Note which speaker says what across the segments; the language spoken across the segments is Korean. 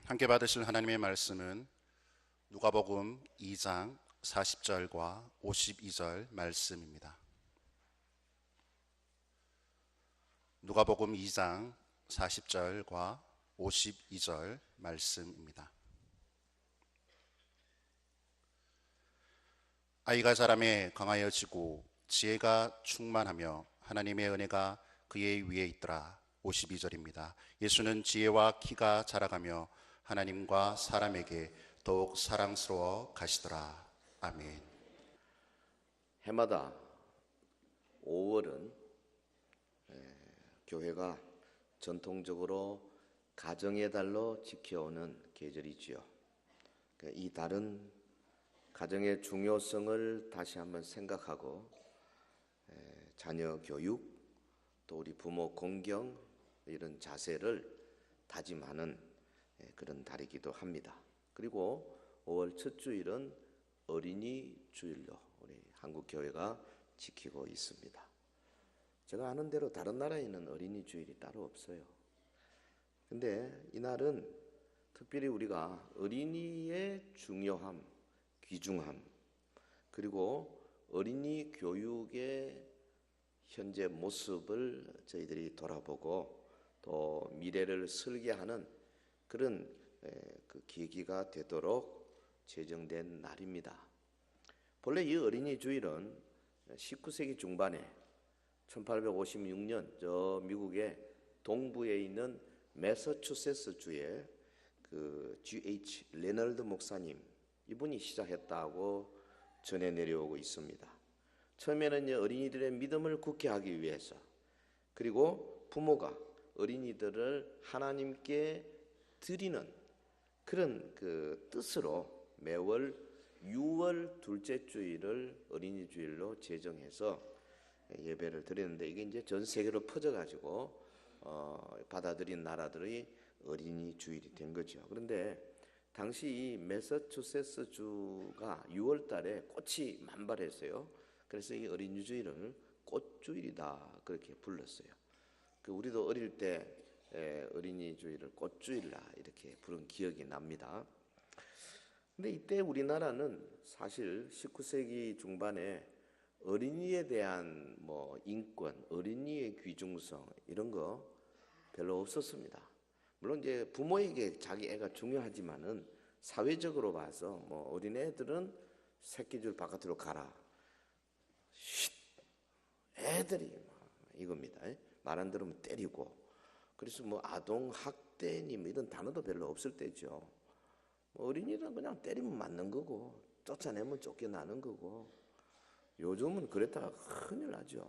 Speaker 1: 함께 받으실 하나님의 말씀은 누가복음 2장 40절과 52절 말씀입니다. 누가복음 2장 40절과 52절 말씀입니다. 아이가 자라매 강하여지고 지혜가 충만하며 하나님의 은혜가 그의 위에 있더라. 52절입니다. 예수는 지혜와 키가 자라가며 하나님과 사람에게 더욱 사랑스러워 가시더라. 아멘.
Speaker 2: 해마다 5월은 교회가 전통적으로 가정의 달로 지켜오는 계절이지요. 이 달은 가정의 중요성을 다시 한번 생각하고 자녀 교육, 또 우리 부모 공경 이런 자세를 다짐하는 그런 달이기도 합니다. 그리고 5월 첫 주일은 어린이 주일로 우리 한국 교회가 지키고 있습니다. 제가 아는 대로 다른 나라에는 어린이 주일이 따로 없어요. 근데 이날은 특별히 우리가 어린이의 중요함, 귀중함, 그리고 어린이 교육의 현재 모습을 저희들이 돌아보고 또 미래를 설계하는 그런 그 계기가 되도록 제정된 날입니다. 본래 이 어린이 주일은 19세기 중반에 1856년 저 미국의 동부에 있는 매사추세츠 주의 그 G.H. 레널드 목사님 이분이 시작했다고 전해 내려오고 있습니다. 처음에는 어린이들의 믿음을 굳게 하기 위해서, 그리고 부모가 어린이들을 하나님께 드리는 그런 그 뜻으로 매월 6월 둘째 주일을 어린이 주일로 제정해서 예배를 드리는데, 이게 이제 전 세계로 퍼져가지고 받아들인 나라들의 어린이 주일이 된 거죠. 그런데 당시 이 매사추세츠 주가 6월 달에 꽃이 만발했어요. 그래서 이 어린이 주일을 꽃주일이다 그렇게 불렀어요. 우리도 어릴 때 어린이 주일을 꽃주일이라 이렇게 부른 기억이 납니다. 근데 이때 우리나라는 사실 19세기 중반에 어린이에 대한 인권, 어린이의 귀중성 이런 거 별로 없었습니다. 물론 이제 부모에게 자기 애가 중요하지만은 사회적으로 봐서 어린애들은 새끼줄 바깥으로 가라. 쉿! 애들이 이겁니다. 말 안 들으면 때리고. 그래서 아동 학대니 이런 단어도 별로 없을 때죠. 어린이는 그냥 때리면 맞는 거고 쫓아내면 쫓겨나는 거고. 요즘은 그랬다가 큰일 나죠.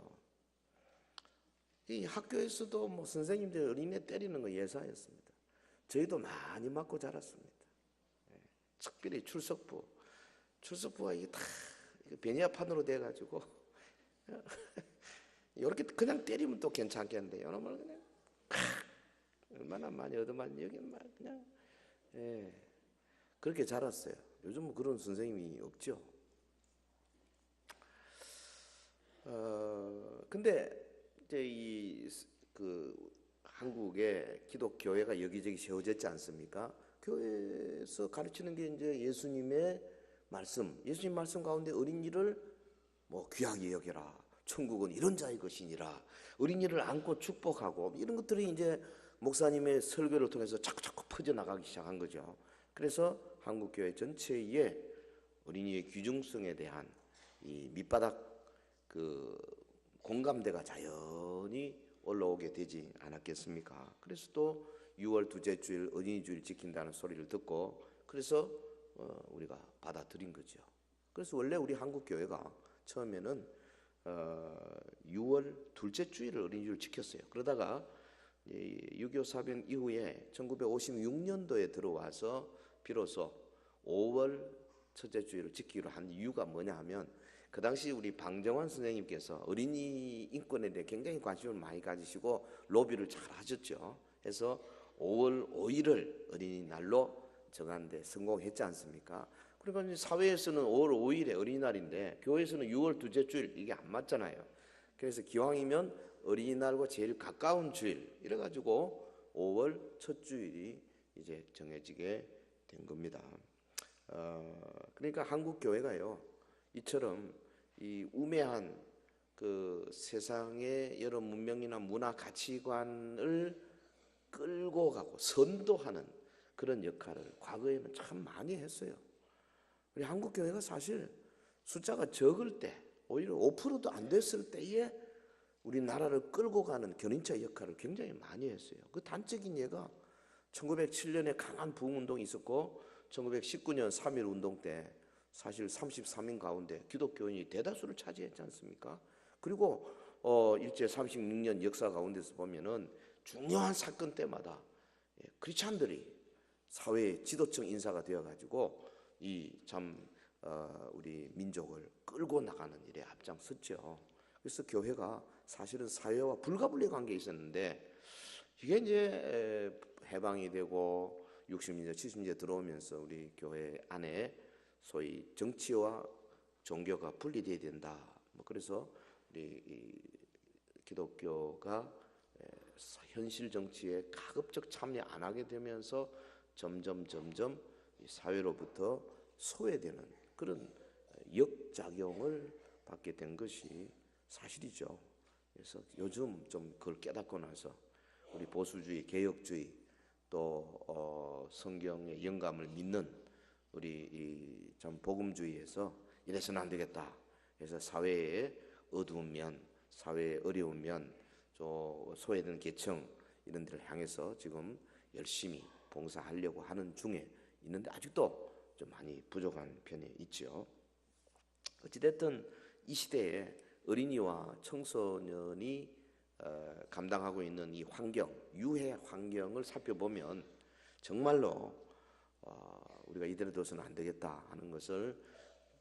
Speaker 2: 이 학교에서도 선생님들 어린애 때리는 거 예사였습니다. 저희도 많이 맞고 자랐습니다. 특별히 출석부가 이게 다 베니아판으로 돼가지고 이렇게 그냥 때리면 또 괜찮겠는데 이놈을 그냥 얼마나 많이 얻어맞니 여기 막 그냥 그렇게 자랐어요. 요즘은 그런 선생님이 없죠. 근데 이제 한국에 기독교회가 여기저기 세워졌지 않습니까? 교회에서 가르치는 게 이제 예수님의 말씀, 예수님 말씀 가운데 어린이를 귀하게 여겨라. 천국은 이런 자의 것이니라. 어린이를 안고 축복하고 이런 것들이 이제 목사님의 설교를 통해서 자꾸 퍼져나가기 시작한 거죠. 그래서 한국교회 전체에 어린이의 귀중성에 대한 이 밑바닥 공감대가 자연히 올라오게 되지 않았겠습니까? 그래서 또 6월 둘째 주일 어린이 주일 지킨다는 소리를 듣고 그래서 우리가 받아들인 거죠. 그래서 원래 우리 한국 교회가 처음에는 6월 둘째 주일을 어린이 주일 지켰어요. 그러다가 6.25 사변 이후에 1956년도에 들어와서 비로소 5월 첫째 주일을 지키기로 한 이유가 뭐냐 하면, 그 당시 우리 방정환 선생님께서 어린이 인권에 대해 굉장히 관심을 많이 가지시고 로비를 잘 하셨죠. 해서 5월 5일을 어린이날로 정하는 데 성공했지 않습니까? 그러니까 사회에서는 5월 5일에 어린이날인데 교회에서는 6월 둘째 주일, 이게 안 맞잖아요. 그래서 기왕이면 어린이날과 제일 가까운 주일 이래가지고 5월 첫 주일이 이제 정해지게 된 겁니다. 그러니까 한국 교회가요, 이처럼 이 우매한 그 세상의 여러 문명이나 문화 가치관을 끌고 가고 선도하는 그런 역할을 과거에는 참 많이 했어요. 우리 한국 교회가 사실 숫자가 적을 때, 오히려 5%도 안 됐을 때에 우리나라를 끌고 가는 견인차 역할을 굉장히 많이 했어요. 그 단적인 예가 1907년에 강한 부흥운동이 있었고 1919년 3.1 운동 때 사실 33인 가운데 기독교인이 대다수를 차지했지 않습니까? 그리고 일제 36년 역사 가운데서 보면은 중요한 사건 때마다 크리스찬들이 사회 지도층 인사가 되어가지고 우리 민족을 끌고 나가는 일에 앞장섰죠. 그래서 교회가 사실은 사회와 불가분리 관계에 있었는데 이게 이제 해방이 되고 60년대 70년대 들어오면서 우리 교회 안에 소위 정치와 종교가 분리돼야 된다. 그래서 우리 기독교가 현실 정치에 가급적 참여 안 하게 되면서 점점 사회로부터 소외되는 그런 역작용을 받게 된 것이 사실이죠. 그래서 요즘 좀 그걸 깨닫고 나서 우리 보수주의, 개혁주의 또 성경의 영감을 믿는 우리 참 복음주의에서 이래서는 안 되겠다. 그래서 사회의 어두운 면, 사회의 어려운 면, 소외된 계층 이런 데를 향해서 지금 열심히 봉사하려고 하는 중에 있는데 아직도 좀 많이 부족한 편이 있죠. 어찌됐든 이 시대에 어린이와 청소년이 감당하고 있는 이 환경, 유해 환경을 살펴보면 정말로 우리가 이대로 둬서는 안 되겠다 하는 것을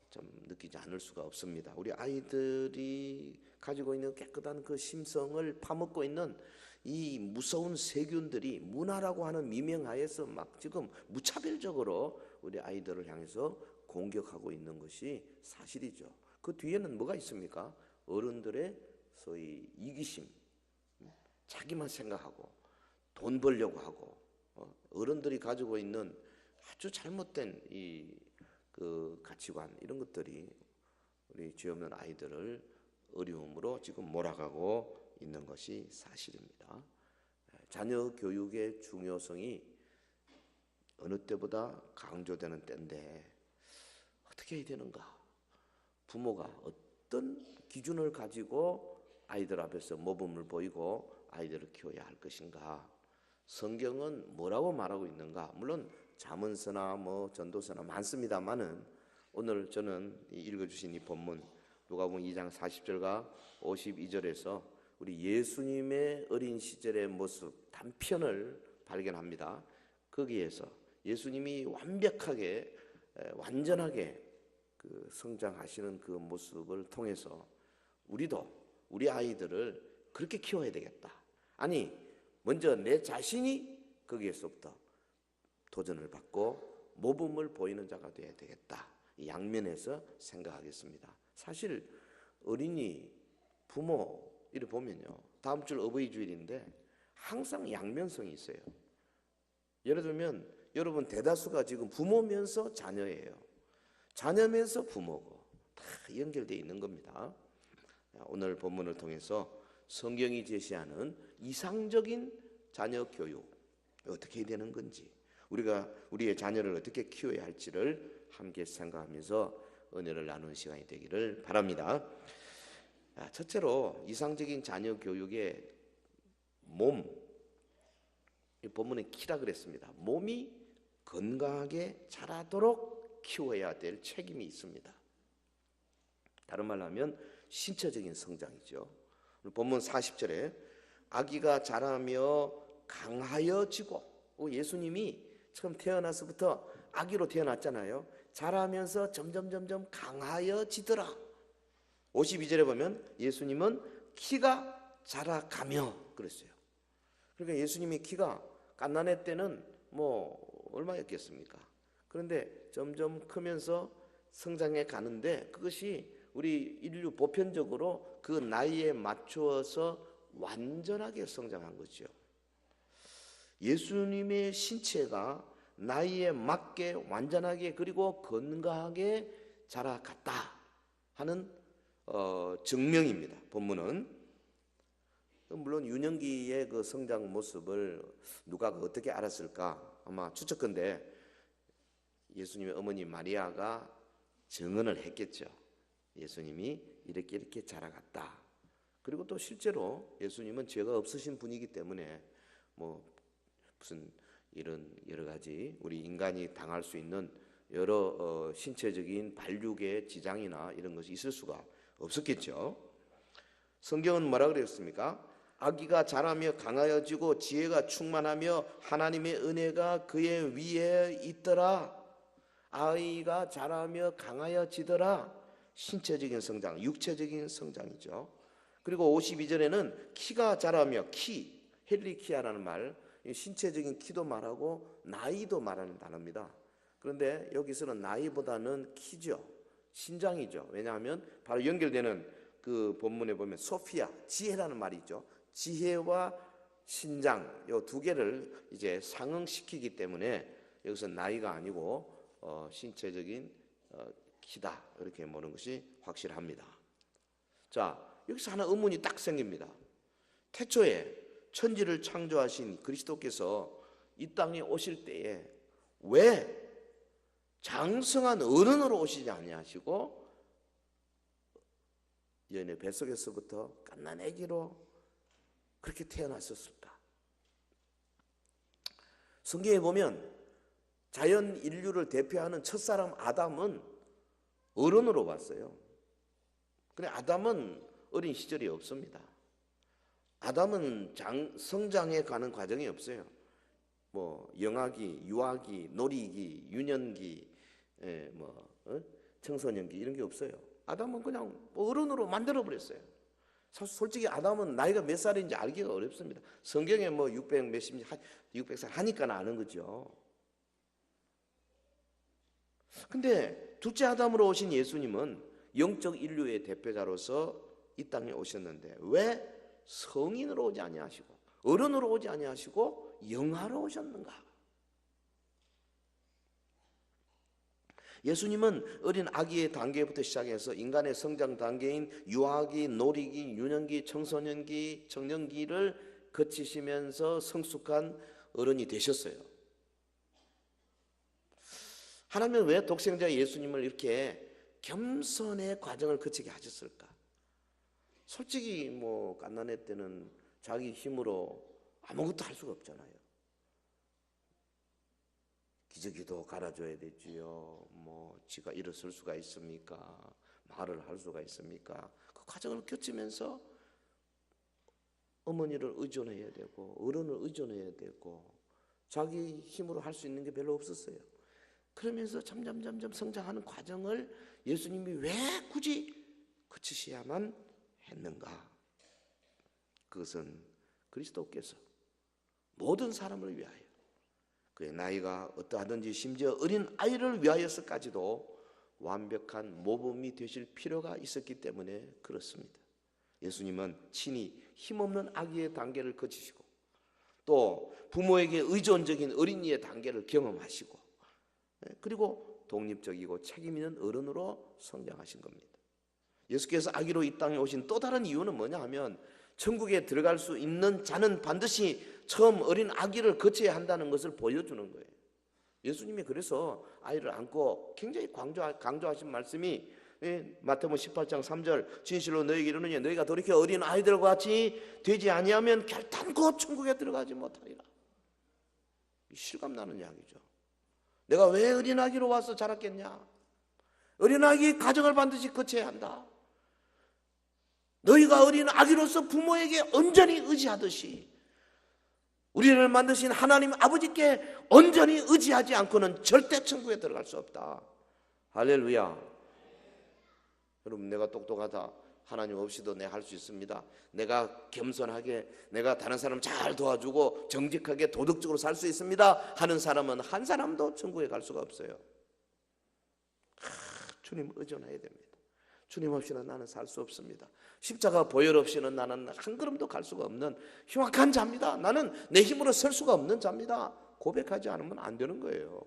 Speaker 2: 좀 느끼지 않을 수가 없습니다. 우리 아이들이 가지고 있는 깨끗한 그 심성을 파먹고 있는 이 무서운 세균들이 문화라고 하는 미명하에서 막 지금 무차별적으로 우리 아이들을 향해서 공격하고 있는 것이 사실이죠. 그 뒤에는 뭐가 있습니까? 어른들의 소위 이기심, 자기만 생각하고 돈 벌려고 하고 어른들이 가지고 있는 아주 잘못된 그 가치관 이런 것들이 우리 죄 없는 아이들을 어려움으로 지금 몰아가고 있는 것이 사실입니다. 자녀 교육의 중요성이 어느 때보다 강조되는 때인데 어떻게 해야 되는가? 부모가 어떤 기준을 가지고 아이들 앞에서 모범을 보이고 아이들을 키워야 할 것인가? 성경은 뭐라고 말하고 있는가? 물론 잠언서나 전도서나 많습니다만은 오늘 저는 읽어주신 이 본문 누가복음 2장 40절과 52절에서 우리 예수님의 어린 시절의 모습 단편을 발견합니다. 거기에서 예수님이 완벽하게 완전하게 그 성장하시는 그 모습을 통해서 우리도 우리 아이들을 그렇게 키워야 되겠다. 아니 먼저 내 자신이 거기에서부터 도전을 받고 모범을 보이는 자가 되어야 되겠다. 이 양면에서 생각하겠습니다. 사실 어린이 부모 이를 보면요, 다음 주 어버이 주일인데 항상 양면성이 있어요. 예를 들면 여러분 대다수가 지금 부모면서 자녀예요. 자녀면서 부모고 다 연결되어 있는 겁니다. 오늘 본문을 통해서 성경이 제시하는 이상적인 자녀 교육 어떻게 해야 되는 건지, 우리가 우리의 자녀를 어떻게 키워야 할지를 함께 생각하면서 은혜를 나누는 시간이 되기를 바랍니다. 첫째로 이상적인 자녀 교육의 이 본문에 키라 그랬습니다. 몸이 건강하게 자라도록 키워야 될 책임이 있습니다. 다른 말로 하면 신체적인 성장이죠. 본문 40절에 아기가 자라며 강하여지고, 예수님이 처음 태어나서부터 아기로 태어났잖아요. 자라면서 점점 강하여지더라. 52절에 보면 예수님은 키가 자라가며 그랬어요. 그러니까 예수님이 키가 갓난애 때는 얼마였겠습니까? 그런데 점점 크면서 성장해 가는데 그것이 우리 인류 보편적으로 그 나이에 맞추어서 완전하게 성장한 거죠. 예수님의 신체가 나이에 맞게 완전하게 그리고 건강하게 자라갔다 하는 증명입니다. 본문은 물론 유년기의 그 성장 모습을 누가 어떻게 알았을까? 아마 추측컨대 예수님의 어머니 마리아가 증언을 했겠죠. 예수님이 이렇게 자라갔다. 그리고 또 실제로 예수님은 죄가 없으신 분이기 때문에 뭐 무슨 이런 여러 가지 우리 인간이 당할 수 있는 여러 신체적인 발육의 지장이나 이런 것이 있을 수가 없었겠죠. 성경은 뭐라 그랬습니까? 아기가 자라며 강하여지고 지혜가 충만하며 하나님의 은혜가 그의 위에 있더라. 아이가 자라며 강하여지더라. 신체적인 성장, 육체적인 성장이죠. 그리고 52절에는 키가 자라며 헬리키아라는 말, 신체적인 키도 말하고 나이도 말하는 단어입니다. 그런데 여기서는 나이보다는 키죠. 신장이죠. 왜냐하면 바로 연결되는 그 본문에 보면 소피아, 지혜라는 말이 있죠. 지혜와 신장 이 두 개를 이제 상응시키기 때문에 여기서 나이가 아니고 신체적인 키다 이렇게 보는 것이 확실합니다. 자, 여기서 하나 의문이 딱 생깁니다. 태초에 천지를 창조하신 그리스도께서 이 땅에 오실 때에 왜 장성한 어른으로 오시지 아니하시고 여인의 뱃속에서부터 갓난 아기로 그렇게 태어났었습니다. 성경에 보면 자연 인류를 대표하는 첫사람 아담은 어른으로 왔어요. 그런데 아담은 어린 시절이 없습니다. 아담은 성장해 가는 과정이 없어요. 뭐 영아기, 유아기, 놀이기, 유년기, 청소년기 이런 게 없어요. 아담은 그냥 어른으로 만들어 버렸어요. 솔직히 아담은 나이가 몇 살인지 알기가 어렵습니다. 성경에 뭐 600살 하니까 아는 거죠. 근데 둘째 아담으로 오신 예수님은 영적 인류의 대표자로서 이 땅에 오셨는데 왜 성인으로 오지 아니하시고 어른으로 오지 아니하시고 영아로 오셨는가? 예수님은 어린 아기의 단계부터 시작해서 인간의 성장 단계인 유아기, 놀이기, 유년기, 청소년기, 청년기를 거치시면서 성숙한 어른이 되셨어요. 하나님은 왜 독생자 예수님을 이렇게 겸손의 과정을 거치게 하셨을까? 솔직히 뭐 갓난애 때는 자기 힘으로 아무것도 할 수가 없잖아요. 기저귀도 갈아줘야 되지요. 뭐 지가 일어설 수가 있습니까? 말을 할 수가 있습니까? 그 과정을 거치면서 어머니를 의존해야 되고 어른을 의존해야 되고 자기 힘으로 할 수 있는 게 별로 없었어요. 그러면서 점점 성장하는 과정을 예수님이 왜 굳이 거치셔야만 했는가? 그것은 그리스도께서 모든 사람을 위하여 그의 나이가 어떠하든지 심지어 어린 아이를 위하여서까지도 완벽한 모범이 되실 필요가 있었기 때문에 그렇습니다. 예수님은 친히 힘없는 아기의 단계를 거치시고 또 부모에게 의존적인 어린이의 단계를 경험하시고 그리고 독립적이고 책임 있는 어른으로 성장하신 겁니다. 예수께서 아기로 이 땅에 오신 또 다른 이유는 뭐냐 하면 천국에 들어갈 수 있는 자는 반드시 처음 어린 아기를 거쳐야 한다는 것을 보여주는 거예요. 예수님이 그래서 아이를 안고 굉장히 강조하신 말씀이 마태복음 18장 3절 진실로 너희에게 이르노니 너희가 돌이켜 어린 아이들과 같이 되지 아니하면 결단코 천국에 들어가지 못하리라. 실감나는 이야기죠. 내가 왜 어린 아기로 와서 자랐겠냐? 어린 아기 가정을 반드시 거쳐야 한다. 너희가 어린 아기로서 부모에게 온전히 의지하듯이 우리를 만드신 하나님 아버지께 온전히 의지하지 않고는 절대 천국에 들어갈 수 없다. 할렐루야. 여러분, 내가 똑똑하다, 하나님 없이도 내가 할 수 있습니다, 내가 겸손하게 내가 다른 사람 잘 도와주고 정직하게 도덕적으로 살 수 있습니다 하는 사람은 한 사람도 천국에 갈 수가 없어요. 주님 의존해야 됩니다. 주님 없이는 나는 살 수 없습니다. 십자가 보혈 없이는 나는 한 걸음도 갈 수가 없는 흉악한 자입니다. 나는 내 힘으로 설 수가 없는 자입니다. 고백하지 않으면 안 되는 거예요.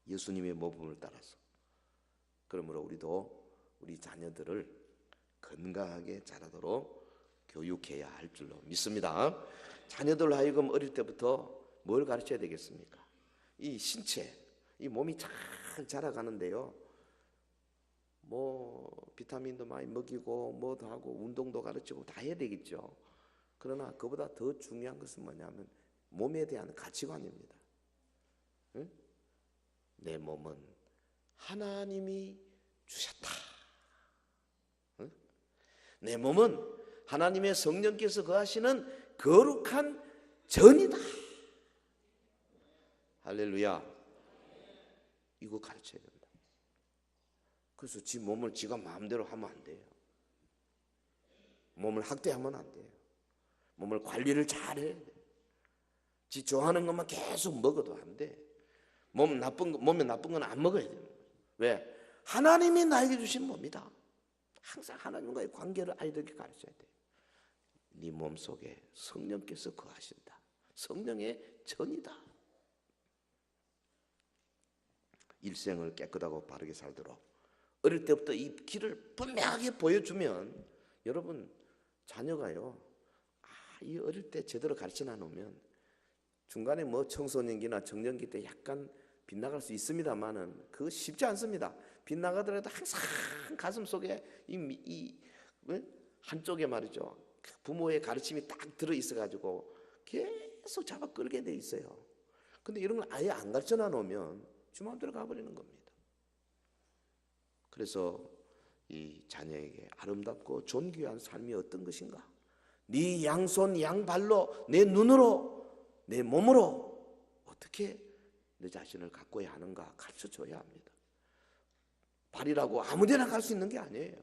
Speaker 2: 예수님의 모범을 따라서. 그러므로 우리도 우리 자녀들을 건강하게 자라도록 교육해야 할 줄로 믿습니다. 자녀들 하여금 어릴 때부터 뭘 가르쳐야 되겠습니까? 이 신체, 이 몸이 잘 자라가는데요, 뭐 비타민도 많이 먹이고 뭐도 하고 운동도 가르치고 다 해야 되겠죠. 그러나 그보다 더 중요한 것은 뭐냐면 몸에 대한 가치관입니다. 응? 내 몸은 하나님이 주셨다. 응? 내 몸은 하나님의 성령께서 거하시는 거룩한 전이다. 할렐루야. 이거 가르쳐야 된다. 그래서 지 몸을 지가 마음대로 하면 안 돼요. 몸을 학대하면 안 돼요. 몸을 관리를 잘 해야 돼. 지 좋아하는 것만 계속 먹어도 안 돼. 몸에 나쁜 건 안 먹어야 돼요. 왜? 하나님이 나에게 주신 몸이다. 항상 하나님과의 관계를 아이들에게 가르쳐야 돼. 네 몸 속에 성령께서 거하신다. 성령의 전이다. 일생을 깨끗하고 바르게 살도록 어릴 때부터 이 길을 분명하게 보여주면, 여러분 자녀가요, 이 어릴 때 제대로 가르쳐 놔놓으면 중간에 뭐 청소년기나 정년기 때 약간 빗나갈 수 있습니다만은 그거 쉽지 않습니다. 빗나가더라도 항상 가슴 속에 이 한쪽에 말이죠, 부모의 가르침이 딱 들어 있어가지고 계속 잡아 끌게 돼 있어요. 근데 이런 걸 아예 안 가르쳐 놔놓으면 주 마음대로 가버리는 겁니다. 그래서 이 자녀에게 아름답고 존귀한 삶이 어떤 것인가, 네 양손 양발로, 내 눈으로, 내 몸으로 어떻게 내 자신을 가꿔야 하는가 가르쳐줘야 합니다. 발이라고 아무데나 갈 수 있는 게 아니에요.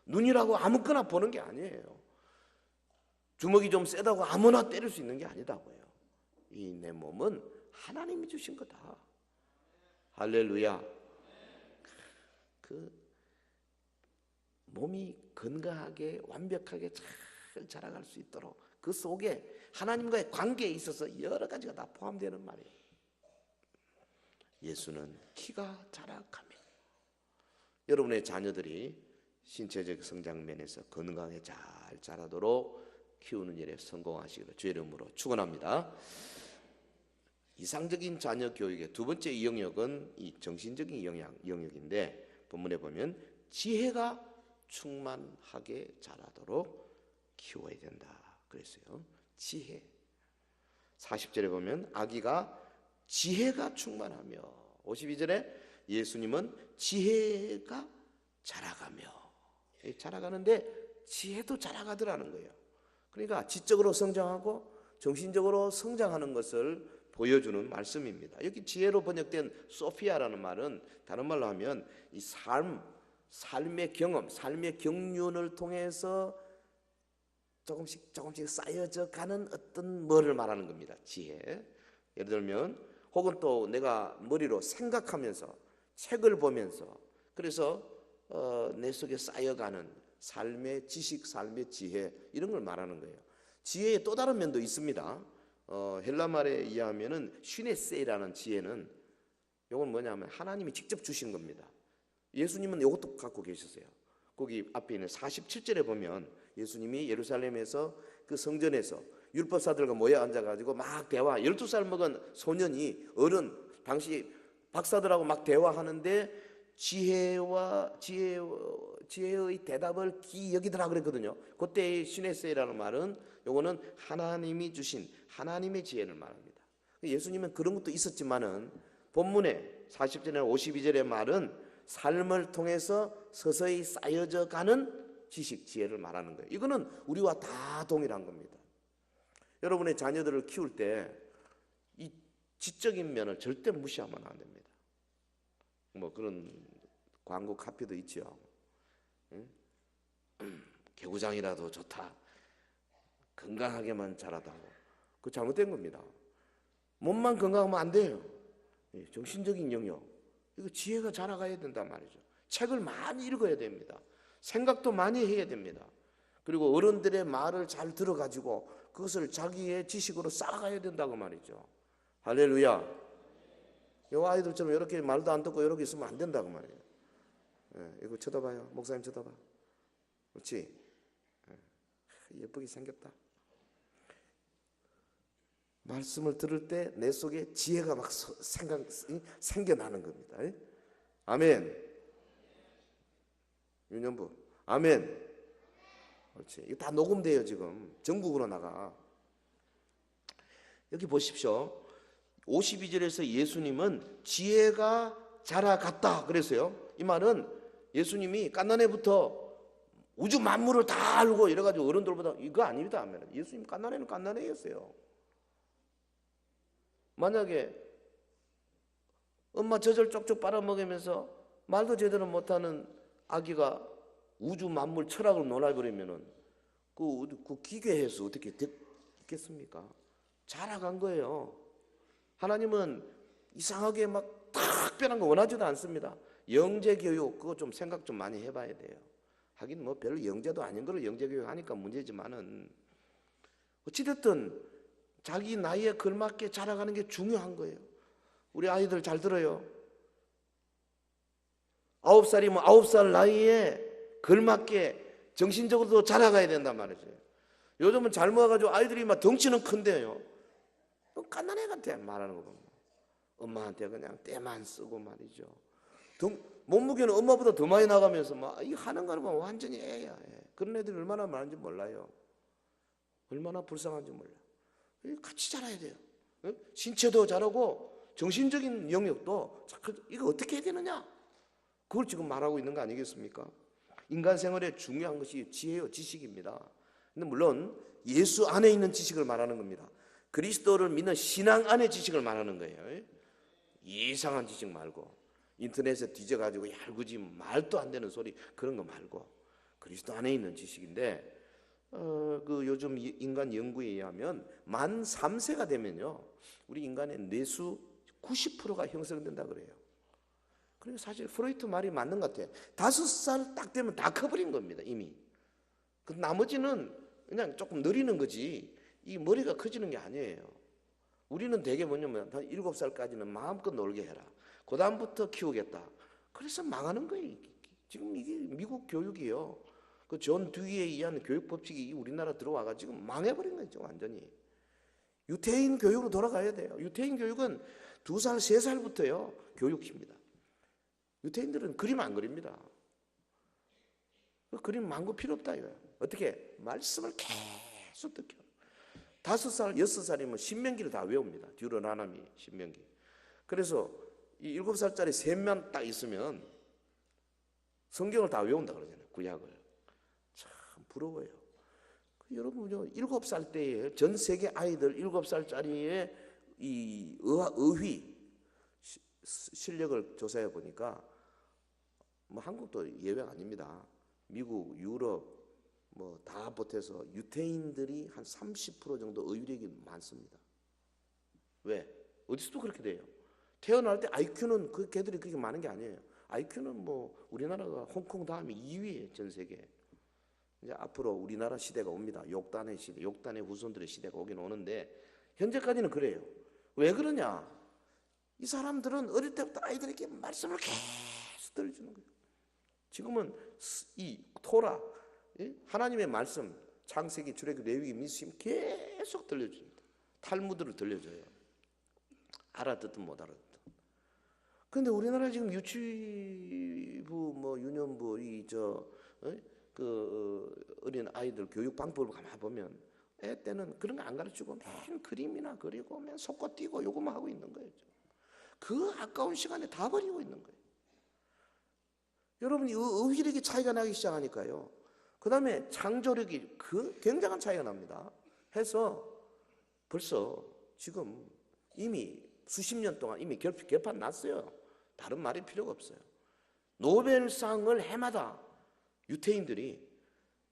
Speaker 2: 눈이라고 아무거나 보는 게 아니에요. 주먹이 좀 세다고 아무나 때릴 수 있는 게 아니다고요. 이 내 몸은 하나님이 주신 거다. 할렐루야. 그 몸이 건강하게 완벽하게 잘 자라갈 수 있도록 그 속에 하나님과의 관계에 있어서 여러 가지가 다 포함되는 말이에요. 예수는 키가 자라가며, 여러분의 자녀들이 신체적 성장 면에서 건강하게 잘 자라도록 키우는 일에 성공하시기를 주의 이름으로 축원합니다. 이상적인 자녀 교육의 두 번째 영역은 이 정신적인 영역인데, 본문에 보면 지혜가 충만하게 자라도록 키워야 된다 그랬어요. 지혜. 40절에 보면 아기가 지혜가 충만하며, 52절에 예수님은 지혜가 자라가며, 자라가는데 지혜도 자라가더라는 거예요. 그러니까 지적으로 성장하고 정신적으로 성장하는 것을 보여주는 말씀입니다. 여기 지혜로 번역된 소피아라는 말은 다른 말로 하면 이 삶의 경험, 삶의 경륜을 통해서 조금씩 쌓여져 가는 어떤 뭐를 말하는 겁니다. 지혜. 예를 들면 혹은 또 내가 머리로 생각하면서 책을 보면서 그래서 내 속에 쌓여가는 삶의 지식, 삶의 지혜, 이런 걸 말하는 거예요. 지혜의 또 다른 면도 있습니다. 헬라 말에 의하면은 슈네세이라는 지혜는 이건 뭐냐면 하나님이 직접 주신 겁니다. 예수님은 이것도 갖고 계셨어요. 거기 앞에 있는 47절에 보면 예수님이 예루살렘에서 그 성전에서 율법사들과 모여 앉아가지고 막 대화, 12살 먹은 소년이 어른 당시 박사들하고 막 대화하는데 지혜의 대답을 귀히 여기더라 그랬거든요. 그때의 슈네세이라는 말은 요거는 하나님이 주신 하나님의 지혜를 말합니다. 예수님은 그런 것도 있었지만은 본문에 40절에 52절의 말은 삶을 통해서 서서히 쌓여져 가는 지식, 지혜를 말하는 거예요. 이거는 우리와 다 동일한 겁니다. 여러분의 자녀들을 키울 때 이 지적인 면을 절대 무시하면 안 됩니다. 뭐 그런 광고 카피도 있죠. 응? 개구장이라도 좋다. 건강하게만 자라다고. 그거 잘못된 겁니다. 몸만 건강하면 안 돼요. 정신적인 영역, 이거 지혜가 자라가야 된단 말이죠. 책을 많이 읽어야 됩니다. 생각도 많이 해야 됩니다. 그리고 어른들의 말을 잘 들어가지고 그것을 자기의 지식으로 쌓아가야 된다고 말이죠. 할렐루야. 요 아이들처럼 이렇게 말도 안 듣고 이렇게 있으면 안 된다고 말이에요. 이거 쳐다봐요. 목사님 쳐다봐. 그렇지? 예쁘게 생겼다. 말씀을 들을 때 내 속에 지혜가 막 생겨나는 겁니다. 아멘. 윤현부 아멘. 그렇지. 이거 다 녹음돼요. 지금 전국으로 나가. 여기 보십시오. 52절에서 예수님은 지혜가 자라갔다 그랬어요. 이 말은 예수님이 갓난애부터 우주 만물을 다 알고 이래가지고 어른들보다 이거 아닙니다. 예수님 갓난애는 갓난애였어요. 만약에 엄마 젖을 쪽쪽 빨아먹으면서 말도 제대로 못하는 아기가 우주 만물 철학을 놀아버리면은 그 기괴해서 어떻게 됐겠습니까? 자라간 거예요. 하나님은 이상하게 막 특별한 거 원하지도 않습니다. 영재 교육 그거 좀 생각 좀 많이 해봐야 돼요. 하긴 뭐 별로 영재도 아닌 거를 영재 교육 하니까 문제지만은 어찌됐든 자기 나이에 걸맞게 자라가는 게 중요한 거예요. 우리 아이들 잘 들어요. 9살이면 9살 나이에 걸맞게 정신적으로도 자라가야 된단 말이죠. 요즘은 젊어가지고 아이들이 막 덩치는 큰데요. 갓난애 같아 말하는 거 보면. 엄마한테 그냥 때만 쓰고 말이죠. 몸무게는 엄마보다 더 많이 나가면서 막 이 하는 거는 완전히 애야. 그런 애들이 얼마나 많은지 몰라요. 얼마나 불쌍한지 몰라요. 같이 자라야 돼요. 신체도 자라고 정신적인 영역도 이거 어떻게 해야 되느냐? 그걸 지금 말하고 있는 거 아니겠습니까? 인간 생활에 중요한 것이 지혜요, 지식입니다. 근데 물론 예수 안에 있는 지식을 말하는 겁니다. 그리스도를 믿는 신앙 안의 지식을 말하는 거예요. 이상한 지식 말고 인터넷에 뒤져가지고 얄궂이 말도 안 되는 소리 그런 거 말고 그리스도 안에 있는 지식인데 그 요즘 인간 연구에 의하면 만 3세가 되면요 우리 인간의 뇌수 90%가 형성된다 그래요. 그리고 사실 프로이트 말이 맞는 것 같아요. 5살 딱 되면 다 커버린 겁니다 이미. 그 나머지는 그냥 조금 느리는 거지 이 머리가 커지는 게 아니에요. 우리는 되게 뭐냐면 한 7살까지는 마음껏 놀게 해라. 그 다음부터 키우겠다. 그래서 망하는 거예요. 지금 이게 미국 교육이요. 그 존 듀이에 의한 교육 법칙이 우리나라 들어와가지고 망해버린 거죠 완전히. 유태인 교육으로 돌아가야 돼요. 유태인 교육은 2살, 3살부터요 교육입니다. 유태인들은 그림 안 그립니다. 그림 망고 필요 없다 이거예요. 어떻게? 말씀을 계속 듣게. 5살, 6살이면 신명기를 다 외웁니다. 듀로나미 신명기. 그래서 이 7살짜리 셋만 딱 있으면 성경을 다 외운다 그러잖아요. 구약을. 참 부러워요. 여러분요 7살 때에 전 세계 아이들 7살짜리의 이 의휘 실력을 조사해 보니까 뭐 한국도 예외가 아닙니다. 미국, 유럽 뭐 다 보태서 유태인들이 한 30% 정도 의외력이 많습니다. 왜? 어디서도 그렇게 돼요. 태어날 때 IQ는 그 걔들이 그렇게 많은 게 아니에요. IQ는 뭐 우리나라가 홍콩 다음에 2위예요 전 세계. 이제 앞으로 우리나라 시대가 옵니다. 욕단의 시대, 욕단의 후손들의 시대가 오긴 오는데 현재까지는 그래요. 왜 그러냐? 이 사람들은 어릴 때부터 아이들에게 말씀을 계속 들려주는 거예요. 지금은 이 토라, 하나님의 말씀, 창세기, 출애굽, 레위기, 민수기 계속 들려줍니다. 탈무드를 들려줘요. 알아듣든 못 알아듣든. 그런데 우리나라 지금 유치부, 뭐 유년부, 어린 아이들 교육 방법을 가만 보면 애 때는 그런 거 안 가르치고 맨 그림이나 그리고 맨 속고 뛰고 요거만 하고 있는 거예요. 그 아까운 시간에 다 버리고 있는 거예요. 여러분이 의휘력이 차이가 나기 시작하니까요. 그 다음에 창조력이 굉장한 차이가 납니다. 해서 벌써 지금 이미 수십 년 동안 이미 결판 났어요. 다른 말이 필요가 없어요. 노벨상을 해마다 유태인들이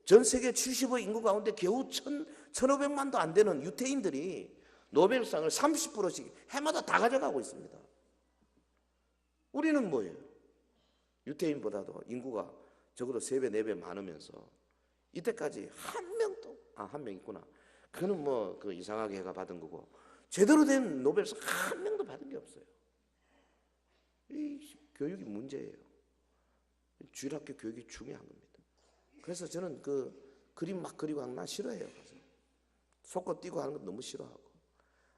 Speaker 2: 전 세계 70억 인구 가운데 겨우 1,500만도 안 되는 유태인들이 노벨상을 30%씩 해마다 다 가져가고 있습니다. 우리는 뭐예요? 유태인보다도 인구가 적어도 3배, 4배 많으면서 이때까지 한 명도, 한 명 있구나. 그는 뭐 그 이상하게 해가 받은 거고, 제대로 된 노벨상 한 명도 받은 게 없어요. 이 교육이 문제예요. 주일학교 교육이 중요한 겁니다. 그래서 저는 그 그림 막 그리고 하는 거 싫어해요. 그래서 속고 뛰고 하는 건 너무 싫어하고,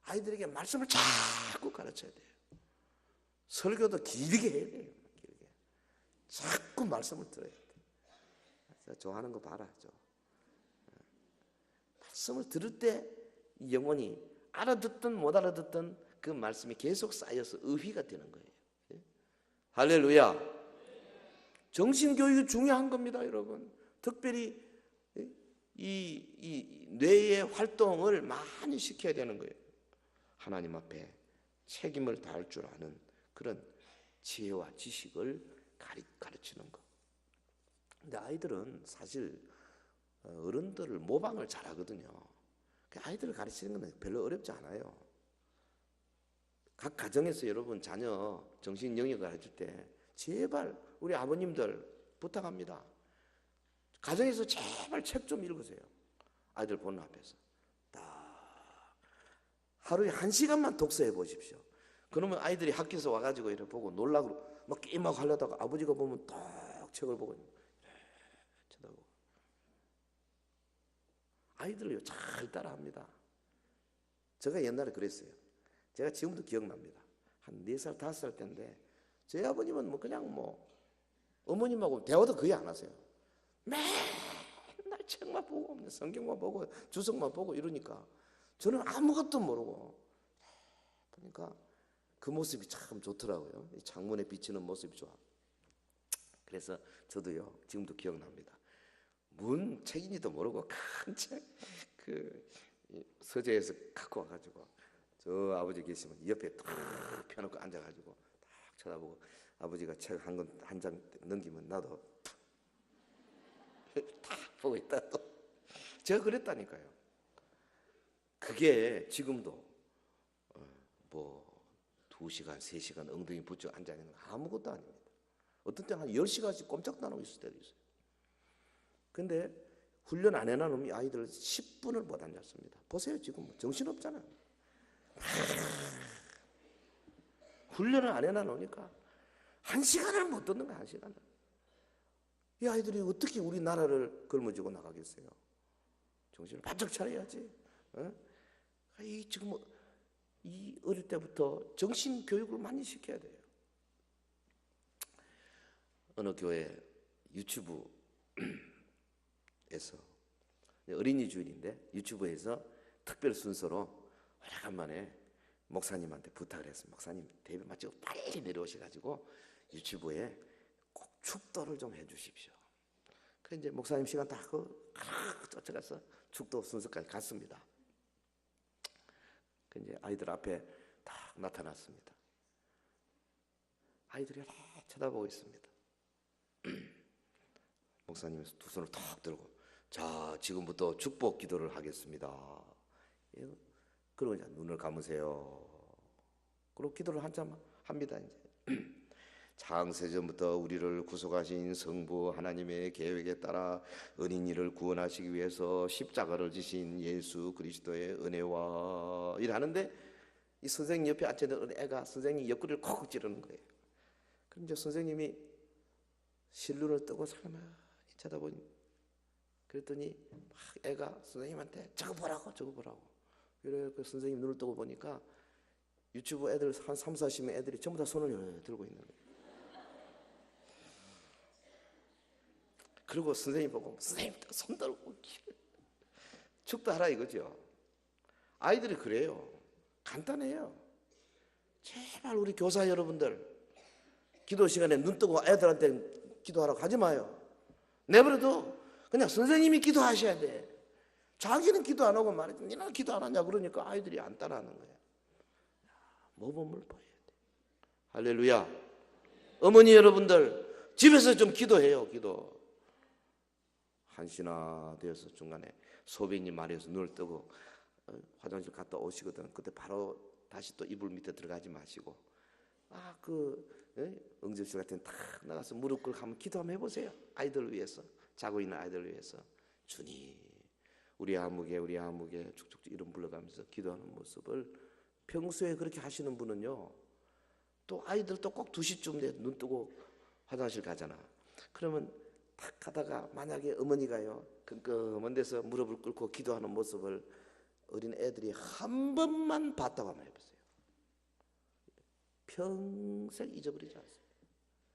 Speaker 2: 아이들에게 말씀을 자꾸 가르쳐야 돼요. 설교도 길게 해야 돼요. 길게. 자꾸 말씀을 들어야 돼요. 좋아하는 거 봐라. 말씀을 들을 때 영혼이 알아듣든 못 알아듣든 그 말씀이 계속 쌓여서 의휘가 되는 거예요. 할렐루야. 정신교육이 중요한 겁니다, 여러분. 특별히 이 뇌의 활동을 많이 시켜야 되는 거예요. 하나님 앞에 책임을 다할 줄 아는 그런 지혜와 지식을 가르치는 것. 근데 아이들은 사실 어른들을 모방을 잘하거든요. 아이들을 가르치는 건 별로 어렵지 않아요. 각 가정에서 여러분 자녀 정신 영역을 가르칠 때 제발 우리 아버님들 부탁합니다. 가정에서 제발 책 좀 읽으세요. 아이들 보는 앞에서 딱 하루에 1시간만 독서해 보십시오. 그러면 아이들이 학교에서 와가지고 이렇게 보고 놀라고 막 게임하고 하려다가 아버지가 보면 딱 책을 보고 쳐다보고. 아이들을 잘 따라합니다. 제가 옛날에 그랬어요. 제가 지금도 기억납니다. 한 4살, 5살 때인데 저희 아버님은 뭐 그냥 뭐 어머님하고 대화도 거의 안 하세요. 맨날 책만 보고 성경만 보고 주석만 보고 이러니까 저는 아무것도 모르고 보니까 그 모습이 참 좋더라고요. 창문에 비치는 모습이 좋아. 그래서 저도요 지금도 기억납니다. 뭔 책인지도 모르고 큰 책 그 서재에서 갖고 와가지고 저 아버지 계시면 옆에 탁 펴놓고 앉아가지고 딱 쳐다보고 아버지가 책 한 장 넘기면 나도 탁 보고 있다 또. 제가 그랬다니까요. 그게 지금도 뭐 2시간, 3시간 엉덩이 붙여 앉아있는 건 아무것도 아닙니다. 어떤 때는 한 10시간씩 꼼짝도 안 하고 있을 때도 있어요. 근데 훈련 안 해놓은 아이들 10분을 못 앉았습니다. 보세요, 지금 정신없잖아요. 훈련을 안 해놓으니까 1시간을 못 듣는 거야, 1시간을. 이 아이들이 어떻게 우리나라를 걸머쥐고 나가겠어요? 정신을 바짝 차려야지. 이 지금 이 어릴 때부터 정신 교육을 많이 시켜야 돼요. 어느 교회 유튜브에서 어린이 주일인데 유튜브에서 특별 순서로 오래간만에 목사님한테 부탁을 했어요. 목사님 대회 마치고 빨리 내려오셔가지고 유튜브에 꼭 축도를 좀 해주십시오. 그래서 이제 목사님 시간 다 하고 쫓아가서 축도 순서까지 갔습니다. 그 이제 아이들 앞에 딱 나타났습니다. 아이들이 다 쳐다보고 있습니다. 목사님이 두 손을 탁 들고 자 지금부터 축복 기도를 하겠습니다. 그러고 이제 눈을 감으세요. 그리고 기도를 한참 합니다. 이제 창세전부터 우리를 구속하신 성부 하나님의 계획에 따라 어린이를 구원하시기 위해서 십자가를 지신 예수 그리스도의 은혜와 이러는데 이 선생님 옆에 앉아있는 애가 선생님 옆구리를 콕 찌르는 거예요. 그럼 이제 선생님이 실눈을 뜨고 살만 쳐다보니 그랬더니 막 애가 선생님한테 저거 보라고 이래 그 선생님 눈을 뜨고 보니까 유튜브 애들 한 3, 40명 애들이 전부 다 손을 들고 있는 거예요. 그리고 선생님 보고 선생님 손 들고 축도하라 이거죠. 아이들이 그래요. 간단해요. 제발 우리 교사 여러분들 기도 시간에 눈 뜨고 애들한테 기도하라고 하지 마요. 내버려도 그냥 선생님이 기도하셔야 돼. 자기는 기도 안 하고 말이지 니는 기도 안 하냐 그러니까 아이들이 안 따라하는 거예요. 모범을 보여야 돼. 할렐루야. 어머니 여러분들 집에서 좀 기도해요. 기도. 1시나 되어서 중간에 소비님 말해서 눈을 뜨고 화장실 갔다 오시거든. 그때 바로 다시 또 이불 밑에 들어가지 마시고 응접실 같은 데 탁 나가서 무릎 꿇고 한번 기도 한번 해보세요. 아이들을 위해서, 자고 있는 아이들을 위해서. 주님, 우리 아무개 축축 이름 불러가면서 기도하는 모습을 평소에 그렇게 하시는 분은요, 또 아이들 또 꼭 2시쯤 돼 눈 뜨고 화장실 가잖아. 그러면 탁 가다가 만약에 어머니가요 끔끔한 데서 무릎을 꿇고 기도하는 모습을 어린 애들이 한 번만 봤다고 한번 해보세요. 평생 잊어버리지 않습니다.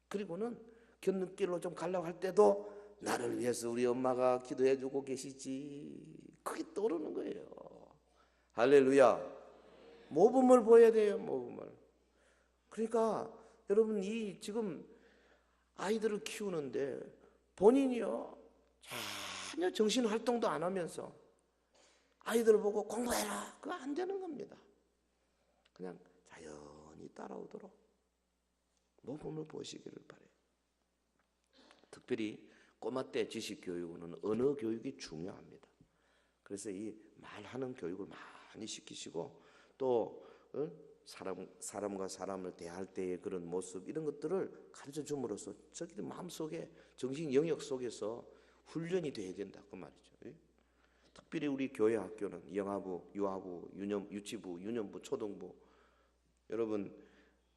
Speaker 2: 그리고는 곁눈길로 좀 가려고 할 때도 나를 위해서 우리 엄마가 기도해주고 계시지, 그게 떠오르는 거예요. 할렐루야. 모범을 보여야 돼요. 모범을. 그러니까 여러분, 이 지금 아이들을 키우는데 본인이요 전혀 정신 활동도 안 하면서 아이들을 보고 공부해라, 그거 안 되는 겁니다. 그냥 자연히 따라오도록 모범을 보시기를 바래요. 특별히 꼬마 때 지식 교육은 언어 교육이 중요합니다. 그래서 이 말하는 교육을 많이 시키시고, 또 사람과 사람을 대할 때의 그런 모습, 이런 것들을 가르쳐 줌으로써 저기들 마음속에, 정신 영역 속에서 훈련이 돼야 된다, 그 말이죠. 특별히 우리 교회 학교는 영하부, 유아부, 유치부, 유년부, 초등부, 여러분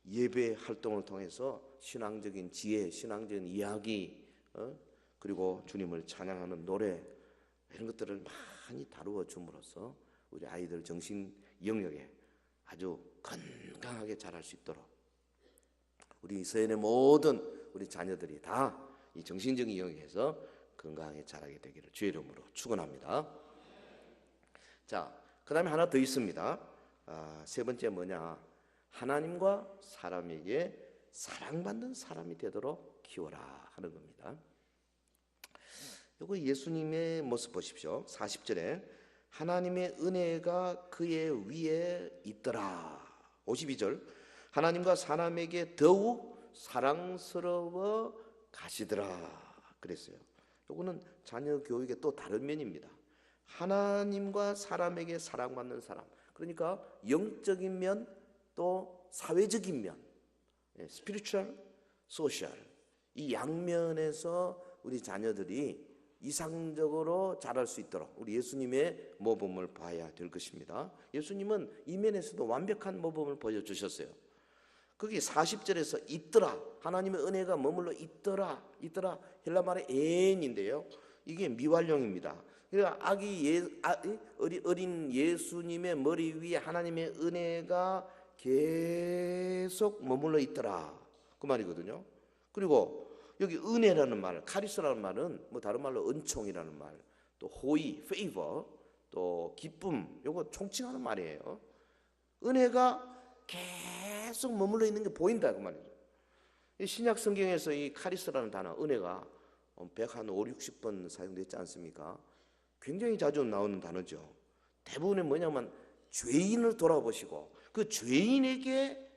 Speaker 2: 예배 활동을 통해서 신앙적인 지혜, 신앙적인 이야기, 그리고 주님을 찬양하는 노래, 이런 것들을 많이 다루어 줌으로써 우리 아이들 정신 영역에 아주 건강하게 자랄 수 있도록 우리 서연의 모든 우리 자녀들이 다 이 정신적인 영역에서 건강하게 자라게 되기를 주의 이름으로 축원합니다. 자, 그 다음에 하나 더 있습니다. 세 번째 뭐냐? 하나님과 사람에게 사랑받는 사람이 되도록 키워라 하는 겁니다. 이거 예수님의 모습 보십시오. 40절에 하나님의 은혜가 그의 위에 있더라. 52절 하나님과 사람에게 더욱 사랑스러워 가시더라 그랬어요. 이거는 자녀 교육의 또 다른 면입니다. 하나님과 사람에게 사랑받는 사람, 그러니까 영적인 면, 또 사회적인 면, 스피리추얼, 소셜, 이 양면에서 우리 자녀들이 이상적으로 자랄 수 있도록 우리 예수님의 모범을 봐야 될 것입니다. 예수님은 이 면에서도 완벽한 모범을 보여주셨어요. 거기 40절에서 있더라, 하나님의 은혜가 머물러 있더라, 헬라 말의 엔인데요, 이게 미완령입니다. 그러니까 어린 예수님의 머리 위에 하나님의 은혜가 계속 머물러 있더라, 그 말이거든요. 그리고 여기 은혜라는 말, 카리스라는 말은 뭐 다른 말로 은총이라는 말, 또 호의, 페이버, 또 기쁨, 요거 총칭하는 말이에요. 은혜가 계속 머물러 있는 게 보인다, 그 말이죠. 신약 성경에서 이 카리스라는 단어, 은혜가 150번 사용됐지 않습니까? 굉장히 자주 나오는 단어죠. 대부분은 뭐냐면 죄인을 돌아보시고 그 죄인에게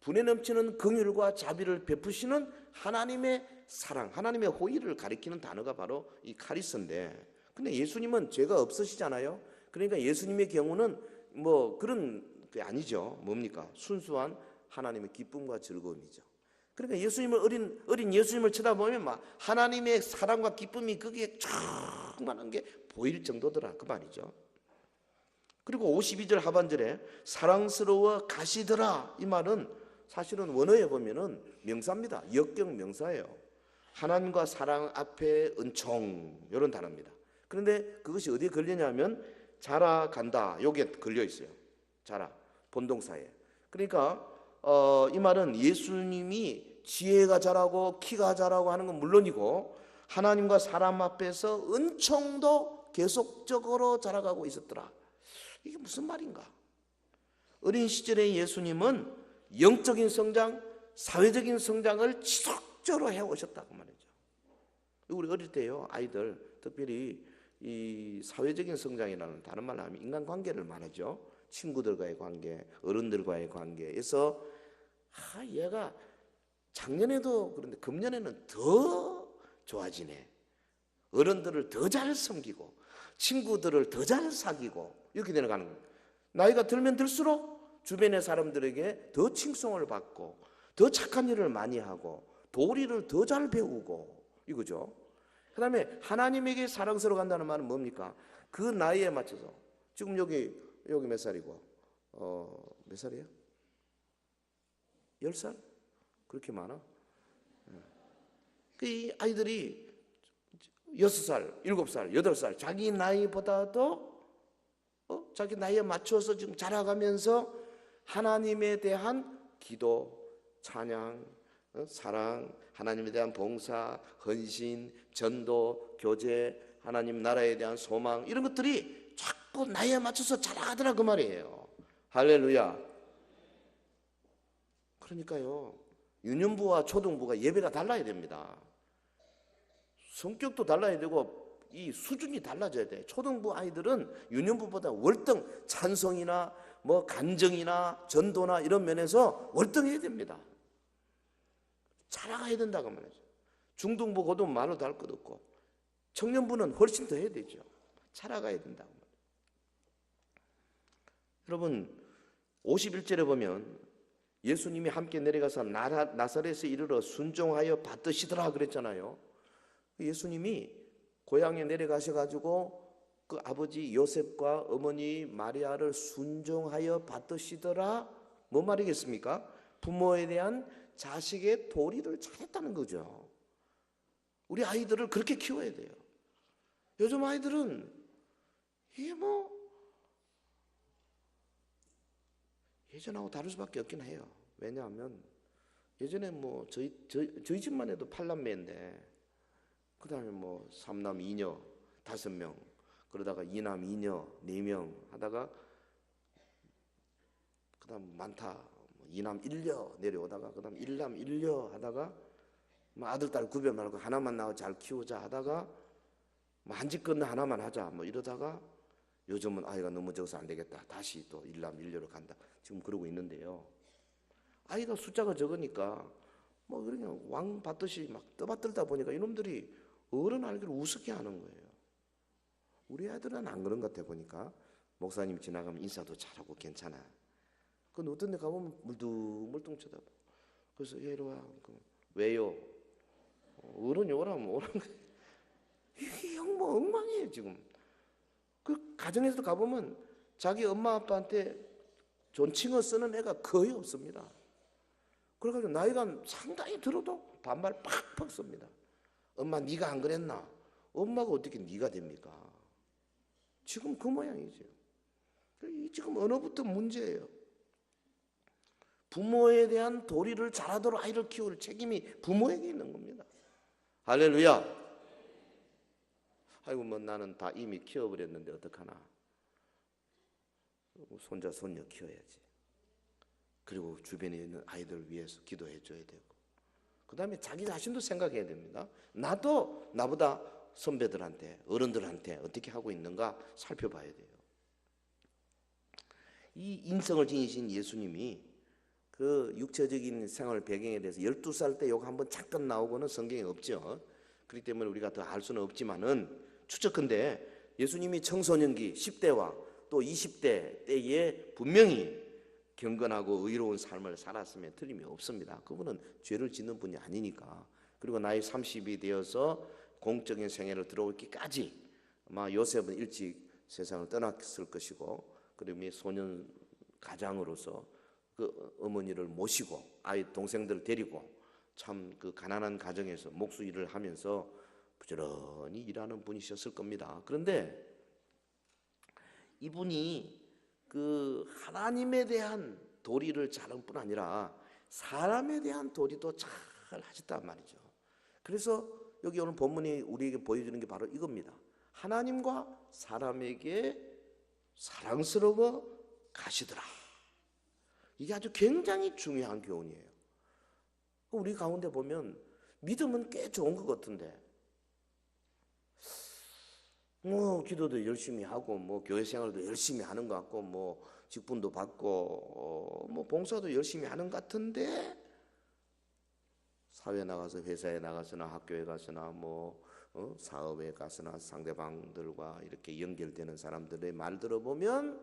Speaker 2: 분에 넘치는 긍휼과 자비를 베푸시는 하나님의 사랑, 하나님의 호의를 가리키는 단어가 바로 이 카리스인데, 근데 예수님은 죄가 없으시잖아요. 그러니까 예수님의 경우는 뭐 그런 게 아니죠. 뭡니까? 순수한 하나님의 기쁨과 즐거움이죠. 그러니까 예수님을 어린 예수님을 쳐다보면 막 하나님의 사랑과 기쁨이 거기에 충만한 게 보일 정도더라, 그 말이죠. 그리고 52절 하반절에 사랑스러워 가시더라, 이 말은 사실은 원어에 보면은 명사입니다. 역경 명사예요. 하나님과 사랑 앞에 은총, 이런 단어입니다. 그런데 그것이 어디에 걸리냐면 자라간다, 여기에 걸려 있어요. 자라, 본동사에. 그러니까 이 말은 예수님이 지혜가 자라고 키가 자라고 하는 건 물론이고 하나님과 사람 앞에서 은총도 계속적으로 자라가고 있었더라. 이게 무슨 말인가? 어린 시절의 예수님은 영적인 성장, 사회적인 성장을 지속적으로 해오셨다, 그 말이죠. 우리 어릴 때요, 아이들 특별히 이 사회적인 성장이라는 다른 말로 하면 인간관계를 말하죠. 친구들과의 관계, 어른들과의 관계에서 얘가 작년에도 그런데 금년에는 더 좋아지네. 어른들을 더 잘 섬기고 친구들을 더 잘 사귀고 이렇게 되는 거예요. 나이가 들면 들수록 주변의 사람들에게 더 칭송을 받고 더 착한 일을 많이 하고 도리를 더 잘 배우고 이거죠. 그 다음에 하나님에게 사랑스러워 간다는 말은 뭡니까? 그 나이에 맞춰서 지금 여기 몇 살이고 몇 살이에요? 10살? 그렇게 많아? 이 아이들이 6살, 7살, 8살 자기 나이보다도 자기 나이에 맞춰서 지금 자라가면서 하나님에 대한 기도, 찬양, 사랑, 하나님에 대한 봉사, 헌신, 전도, 교제, 하나님 나라에 대한 소망 이런 것들이 자꾸 나이에 맞춰서 자라가더라 그 말이에요. 할렐루야. 그러니까요, 유년부와 초등부가 예배가 달라야 됩니다. 성격도 달라야 되고 이 수준이 달라져야 돼. 초등부 아이들은 유년부보다 월등 찬송이나 뭐 간정이나 전도나 이런 면에서 월등해야 됩니다. 자라가야 된다고 말이죠. 중등부 고등 말로도 할 것 없고 청년부는 훨씬 더 해야 되죠. 자라가야 된다고 말이죠. 여러분 51절에 보면 예수님이 함께 내려가서 나사렛에 이르러 순종하여 받드시더라 그랬잖아요. 예수님이 고향에 내려가셔가지고 그 아버지 요셉과 어머니 마리아를 순종하여 받드시더라. 뭐 말이겠습니까? 부모에 대한 자식의 도리를 잘했다는 거죠. 우리 아이들을 그렇게 키워야 돼요. 요즘 아이들은 이게 뭐 예전하고 다를 수밖에 없긴 해요. 왜냐하면 예전에 뭐 저희 집만 해도 8남매인데 그 다음에 뭐 3남 2녀 5명 그러다가 2남 2녀 4명 하다가 그 다음 많다 2남 1녀 내려오다가 그 다음 1남 1녀 하다가 뭐 아들 딸 구별 말고 하나만 낳아 잘 키우자 하다가 뭐 한 집 건너 하나만 하자 뭐 이러다가 요즘은 아이가 너무 적어서 안 되겠다 다시 또 1남 1녀로 간다 지금 그러고 있는데요. 아이가 숫자가 적으니까 뭐 그냥 왕 받듯이 막 떠받들다 보니까 이놈들이 어른 알기를 우습게 하는 거예요. 우리 아이들은 안 그런 것 같아 보니까 목사님 지나가면 인사도 잘하고 괜찮아. 그 어떤 데 가보면 물뚱물뚱 쳐다봐. 그래서 이리 와. 왜요? 어른이 오라면 오라는 거예요. 이게 뭐 엉망이에요 지금. 그 가정에서도 가보면 자기 엄마 아빠한테 존칭어 쓰는 애가 거의 없습니다. 그래가지고 나이가 상당히 들어도 반말 팍팍 씁니다. 엄마 네가 안 그랬나? 엄마가 어떻게 네가 됩니까? 지금 그 모양이죠. 지금 언어부터 문제예요. 부모에 대한 도리를 잘하도록 아이를 키울 책임이 부모에게 있는 겁니다. 할렐루야. 아이고 뭐 나는 다 이미 키워버렸는데 어떡하나. 손자 손녀 키워야지. 그리고 주변에 있는 아이들 위해서 기도해 줘야 되고 그 다음에 자기 자신도 생각해야 됩니다. 나도 나보다 선배들한테 어른들한테 어떻게 하고 있는가 살펴봐야 돼요. 이 인성을 지니신 예수님이 그 육체적인 생활 배경에 대해서 12살 때 요거 한번 잠깐 나오고는 성경에 없죠. 그렇기 때문에 우리가 더 알 수는 없지만은 추측컨대 예수님이 청소년기 10대와 또 20대 때에 분명히 경건하고 의로운 삶을 살았으면 틀림이 없습니다. 그분은 죄를 짓는 분이 아니니까. 그리고 나이 30이 되어서 공적인 생애를 들어오기까지 아마 요셉은 일찍 세상을 떠났을 것이고 그러면 소년 가장으로서 그 어머니를 모시고 아이 동생들을 데리고 참 그 가난한 가정에서 목수 일을 하면서 부지런히 일하는 분이셨을 겁니다. 그런데 이분이 그 하나님에 대한 도리를 잘한 뿐 아니라 사람에 대한 도리도 잘 하셨단 말이죠. 그래서 여기 오늘 본문이 우리에게 보여주는 게 바로 이겁니다. 하나님과 사람에게 사랑스러워 가시더라. 이게 아주 굉장히 중요한 교훈이에요. 우리 가운데 보면 믿음은 꽤 좋은 것 같은데 뭐 기도도 열심히 하고 뭐 교회 생활도 열심히 하는 것 같고 뭐 직분도 받고 뭐 봉사도 열심히 하는 것 같은데 사회에 나가서 회사에 나가서나 학교에 가서나 뭐 사업에 가서나 상대방들과 이렇게 연결되는 사람들의 말 들어보면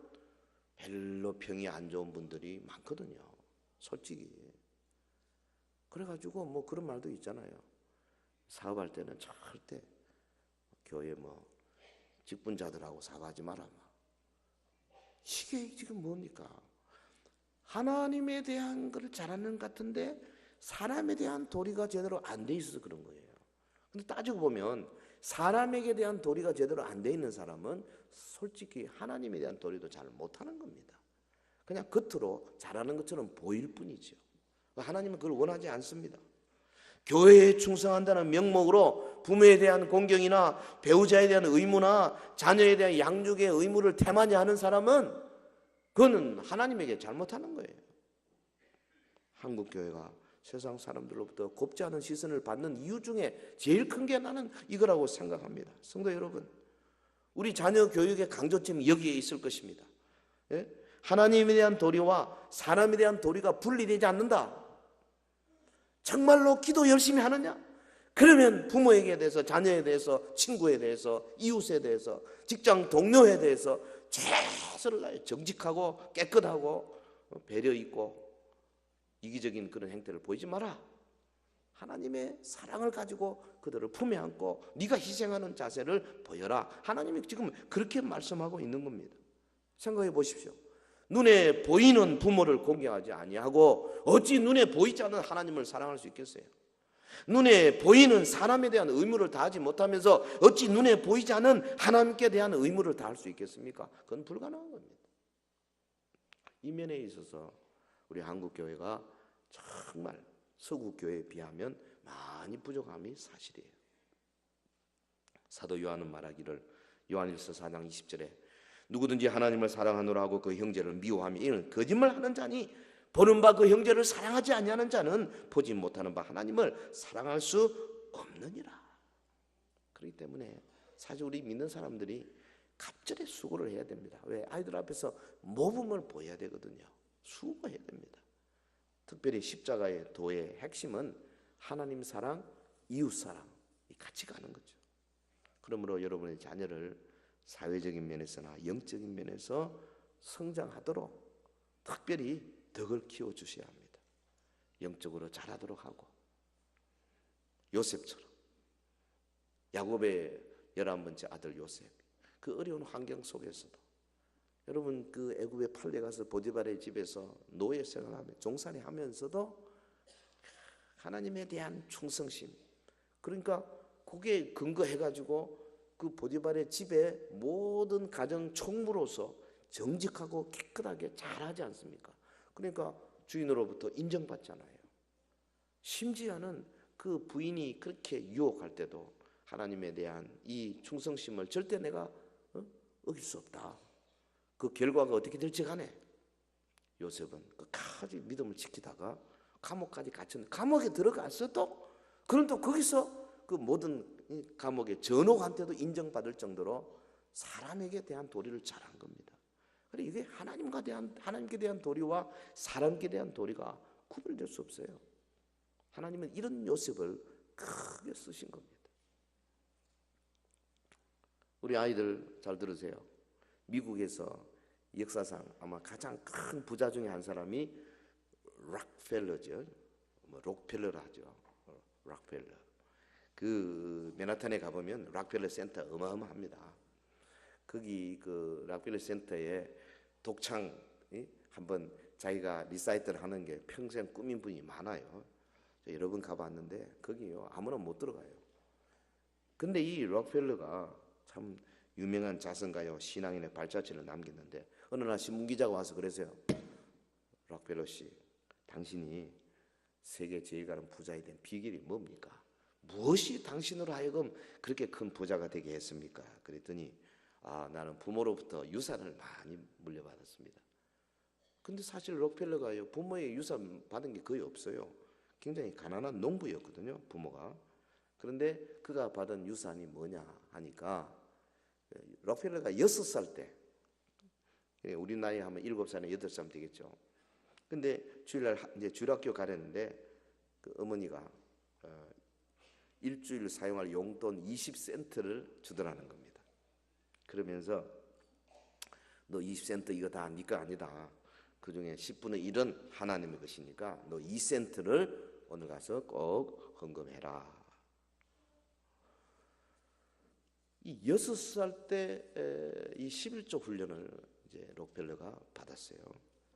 Speaker 2: 별로 평이 안 좋은 분들이 많거든요. 솔직히 그래가지고 뭐 그런 말도 있잖아요. 사업할 때는 절대 교회 뭐 직분자들하고 사업하지 마라. 이게 지금 뭡니까? 하나님에 대한 것을 잘하는 것 같은데 사람에 대한 도리가 제대로 안 돼 있어서 그런 거예요. 근데 따지고 보면 사람에게 대한 도리가 제대로 안 돼 있는 사람은 솔직히 하나님에 대한 도리도 잘 못하는 겁니다. 그냥 겉으로 잘하는 것처럼 보일 뿐이죠. 하나님은 그걸 원하지 않습니다. 교회에 충성한다는 명목으로 부모에 대한 공경이나 배우자에 대한 의무나 자녀에 대한 양육의 의무를 태만히 하는 사람은 그거는 하나님에게 잘못하는 거예요. 한국교회가 세상 사람들로부터 곱지 않은 시선을 받는 이유 중에 제일 큰 게 나는 이거라고 생각합니다. 성도 여러분, 우리 자녀 교육의 강조점이 여기에 있을 것입니다. 예? 하나님에 대한 도리와 사람에 대한 도리가 분리되지 않는다. 정말로 기도 열심히 하느냐? 그러면 부모에게 대해서, 자녀에 대해서, 친구에 대해서, 이웃에 대해서, 직장 동료에 대해서 최선을 다해 정직하고 깨끗하고 배려 있고 이기적인 그런 행태를 보이지 마라. 하나님의 사랑을 가지고 그들을 품에 안고 네가 희생하는 자세를 보여라. 하나님이 지금 그렇게 말씀하고 있는 겁니다. 생각해 보십시오. 눈에 보이는 부모를 공경하지 아니하고 어찌 눈에 보이지 않는 하나님을 사랑할 수 있겠어요? 눈에 보이는 사람에 대한 의무를 다하지 못하면서 어찌 눈에 보이지 않은 하나님께 대한 의무를 다할 수 있겠습니까? 그건 불가능한 겁니다. 이 면에 있어서 우리 한국교회가 정말 서구교회에 비하면 많이 부족함이 사실이에요. 사도 요한은 말하기를 요한일서 4장 20절에 누구든지 하나님을 사랑하노라 하고 그 형제를 미워하며 이는 거짓말하는 자니 보는 바 그 형제를 사랑하지 아니하는 자는 보지 못하는 바 하나님을 사랑할 수 없느니라. 그렇기 때문에 사실 우리 믿는 사람들이 갑절에 수고를 해야 됩니다. 왜? 아이들 앞에서 모범을 보여야 되거든요. 수고해야 됩니다. 특별히 십자가의 도의 핵심은 하나님 사랑, 이웃 사랑이 같이 가는 거죠. 그러므로 여러분의 자녀를 사회적인 면에서나 영적인 면에서 성장하도록 특별히 덕을 키워주셔야 합니다. 영적으로 자라도록 하고 요셉처럼 야곱의 11번째 아들 요셉 그 어려운 환경 속에서도 여러분 그 애굽에 팔려가서 보디발의 집에서 노예 생활하며 종살이 하면서도 하나님에 대한 충성심 그러니까 그게 근거해가지고 그 보디발의 집에 모든 가정 총무로서 정직하고 깨끗하게 잘하지 않습니까? 그러니까 주인으로부터 인정받잖아요. 심지어는 그 부인이 그렇게 유혹할 때도 하나님에 대한 이 충성심을 절대 내가 어길 수 없다. 그 결과가 어떻게 될지 간에 요셉은 끝까지 믿음을 지키다가 감옥까지 갇혔는데 감옥에 들어갔어도 그럼 또 거기서 그 모든 감옥의 전옥한테도 인정받을 정도로 사람에게 대한 도리를 잘한 겁니다. 그래 이게 하나님께 대한 도리와 사람께 대한 도리가 구별될 수 없어요. 하나님은 이런 요셉을 크게 쓰신 겁니다. 우리 아이들 잘 들으세요. 미국에서 역사상 아마 가장 큰 부자 중에 한 사람이 락펠러죠. 록펠러라 하죠. 락펠러. 그 맨하탄에 가보면 락펠러 센터 어마어마합니다. 거기 그 락펠러 센터에 독창 한번 자기가 리사이트를 하는 게 평생 꿈인 분이 많아요. 여러 번 가봤는데 거기요 아무나 못 들어가요. 근데 이 록펠러가 참 유명한 자선가요 신앙인의 발자취를 남겼는데 어느 날 신문기자가 와서 그러세요. 록펠러 씨, 당신이 세계 제일 가는 부자에 된 비결이 뭡니까? 무엇이 당신으로 하여금 그렇게 큰 부자가 되게 했습니까? 그랬더니 나는 부모로부터 유산을 많이 물려받았습니다. 근데 사실 록펠러가요 부모의 유산 받은 게 거의 없어요. 굉장히 가난한 농부였거든요 부모가. 그런데 그가 받은 유산이 뭐냐 하니까 록펠러가 6살 때 우리 나이 하면 7살이나 8살 되겠죠. 근데 주일날 이제 주일학교 가려는데 그 어머니가 일주일 사용할 용돈 20센트를 주더라는 겁니다. 그러면서 너 20센트 이거 다 네 거 아니다. 그중에 10분의 1은 하나님의 것이니까 너 2센트를 오늘 가서 꼭 헌금해라. 이 6살 때 이 11조 훈련을 이제 록펠러가 받았어요.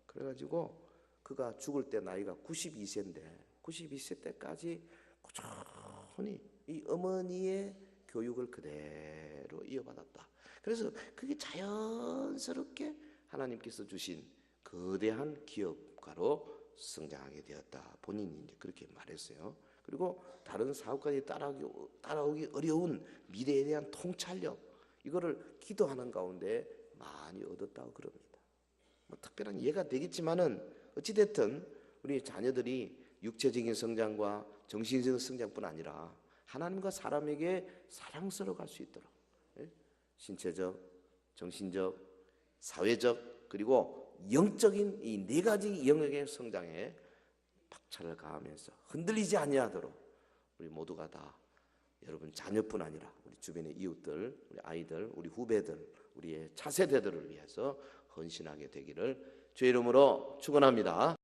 Speaker 2: 그래가지고 그가 죽을 때 나이가 92세인데 92세 때까지 꾸준히 이 어머니의 교육을 그대로 이어받았다. 그래서 그게 자연스럽게 하나님께서 주신 거대한 기업가로 성장하게 되었다. 본인이 이제 그렇게 말했어요. 그리고 다른 사업까지 따라오기 어려운 미래에 대한 통찰력, 이거를 기도하는 가운데 많이 얻었다고 그럽니다. 뭐 특별한 이해가 되겠지만은 어찌됐든 우리 자녀들이 육체적인 성장과 정신적인 성장뿐 아니라 하나님과 사람에게 사랑스러워 갈 수 있도록, 신체적, 정신적, 사회적, 그리고 영적인 이 4가지 영역의 성장에 박차를 가하면서 흔들리지 아니하도록 우리 모두가 다, 여러분 자녀뿐 아니라 우리 주변의 이웃들, 우리 아이들, 우리 후배들, 우리의 차세대들을 위해서 헌신하게 되기를 주의 이름으로 축원합니다.